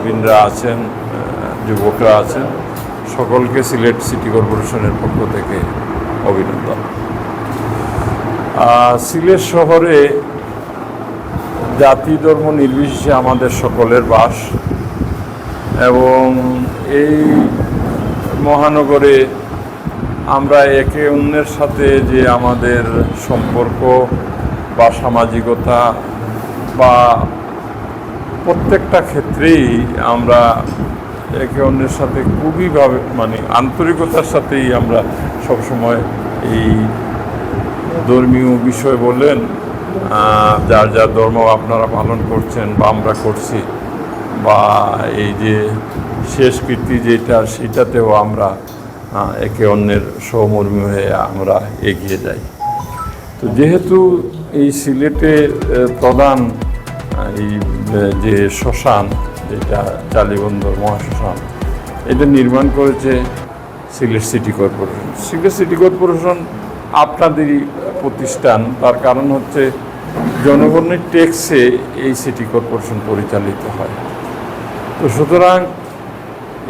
প্রবীণরা আছেন, যুবকরা আছেন, সকলকে সিলেট সিটি কর্পোরেশনের পক্ষ থেকে অভিনন্দন। সিলেট শহরে জাতি ধর্ম নির্বিশেষে আমাদের সকলের বাস এবং এই মহানগরে আমরা একে অন্যের সাথে যে আমাদের সম্পর্ক বা সামাজিকতা বা প্রত্যেকটা ক্ষেত্রেই আমরা একে অন্যের সাথে খুবইভাবে আন্তরিকতার সাথেই আমরা সবসময় এই ধর্মীয় বিষয় বললেন, যার যার ধর্ম আপনারা পালন করছেন বা আমরা করছি, বা এই যে শেষ কীর্তি যেটা সেটাতেও আমরা একে অন্যের সহমর্মী হয়ে আমরা এগিয়ে যাই। তো যেহেতু এই সিলেটের প্রধান এই যে শ্মশান, যেটা জালিবন্দর মহাশ্মশান, এটা নির্মাণ করেছে Sylhet city corporation. Sylhet city corporation আপনাদেরই প্রতিষ্ঠান, তার কারণ হচ্ছে জনগণের ট্যাক্সে এই সিটি কর্পোরেশন পরিচালিত হয়। তো সুতরাং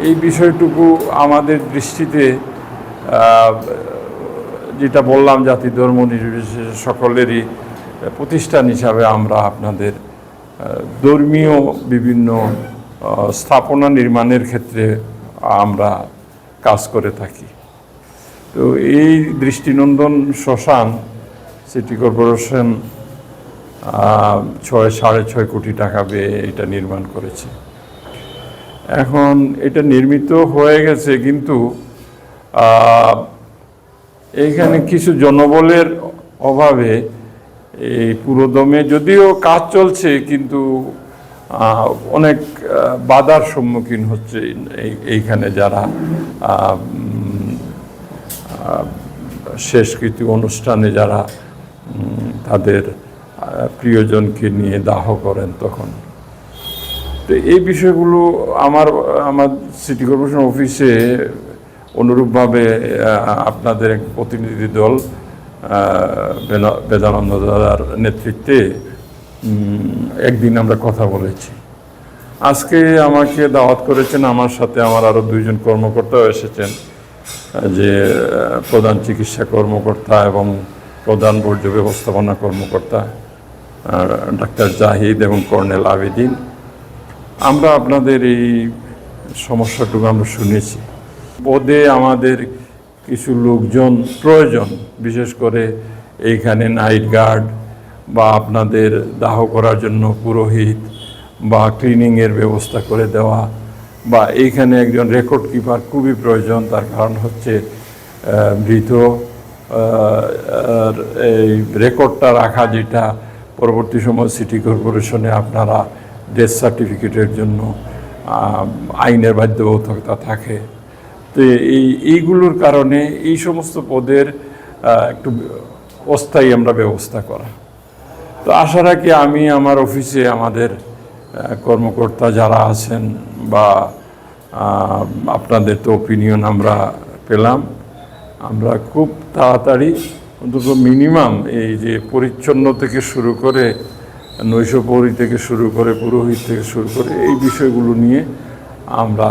এই বিষয়টুকু আমাদের দৃষ্টিতে, যেটা বললাম, জাতি ধর্ম নির্বিশেষে সকলেরই প্রতিষ্ঠান হিসাবে আমরা আপনাদের ধর্মীয় বিভিন্ন স্থাপনা নির্মাণের ক্ষেত্রে আমরা কাজ করে থাকি। তো এই দৃষ্টিনন্দন শ্মশান সিটি কর্পোরেশন 6.5 কোটি টাকা ব্যয়ে এটা নির্মাণ করেছে। এখন এটা নির্মিত হয়ে গেছে, কিন্তু এইখানে কিছু জনবলের অভাবে এই পুরোদমে যদিও কাজ চলছে, কিন্তু অনেক বাধার সম্মুখীন হচ্ছে এইখানে যারা শেষকৃত্য অনুষ্ঠানে যারা তাদের প্রিয়জনকে নিয়ে দাহ করেন তখন। তো এই বিষয়গুলো আমার সিটি কর্পোরেশন অফিসে অনুরূপভাবে আপনাদের এক প্রতিনিধি দল বেদানন্দ দাদার নেতৃত্বে একদিন আমরা কথা বলেছি। আজকে আমাকে দাওয়াত করেছেন, আমার সাথে আমার আরও 2জন কর্মকর্তাও এসেছেন, যে প্রধান চিকিৎসা কর্মকর্তা এবং প্রধান বর্জ্য ব্যবস্থাপনা কর্মকর্তা ডাক্তার জাহিদ এবং কর্নেল আবেদিন। আমরা আপনাদের এই সমস্যাটুকু আমরা শুনেছি। পদে আমাদের কিছু লোকজন প্রয়োজন, বিশেষ করে এইখানে নাইট গার্ড বা আপনাদের দাহ করার জন্য পুরোহিত বা ক্লিনিংয়ের ব্যবস্থা করে দেওয়া, বা এইখানে একজন রেকর্ড কিপার খুবই প্রয়োজন। তার কারণ হচ্ছে মৃত এই রেকর্ডটা রাখা, যেটা পরবর্তী সময় সিটি কর্পোরেশনে আপনারা ডেথ সার্টিফিকেটের জন্য আইনের বাধ্যবাধকতা থাকে। তো এইগুলোর কারণে এই সমস্ত পদের একটু অস্থায়ী আমরা ব্যবস্থা করা। তো আশা রাখি আমি আমার অফিসে আমাদের কর্মকর্তা যারা আছেন বা আপনাদের তো ওপিনিয়ন আমরা পেলাম, আমরা খুব তাড়াতাড়ি অন্তত মিনিমাম এই যে পরিচ্ছন্ন থেকে শুরু করে নৈশপরি থেকে শুরু করে পুরোহিত থেকে শুরু করে এই বিষয়গুলো নিয়ে আমরা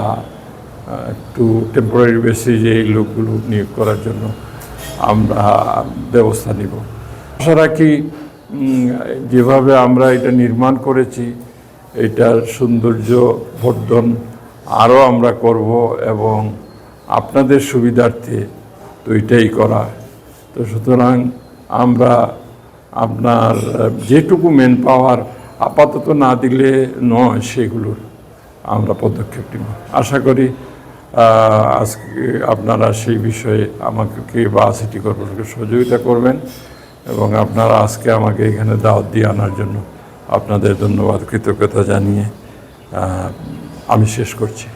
একটু টেম্পোরারি বেসিসে এই লোকগুলো নিয়োগ করার জন্য আমরা ব্যবস্থা নিব। আশা রাখি যেভাবে আমরা এটা নির্মাণ করেছি এটার সৌন্দর্য বর্ধন আরও আমরা করব এবং আপনাদের সুবিধার্থে তো এটাই করা। তো সুতরাং আমরা আপনার যেটুকু ম্যান পাওয়ার আপাতত না দিলে নয়, সেগুলোর আমরা পদক্ষেপ নেব। আশা করি আজকে আপনারা সেই বিষয়ে আমাকে বা সিটি কর্পোরেশনকে সহযোগিতা করবেন এবং আপনারা আজকে আমাকে এখানে দাওয়াত দিয়ে আনার জন্য আপনাদের ধন্যবাদ, কৃতজ্ঞতা জানিয়ে আমি শেষ করছি।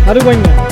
আরো বাইন না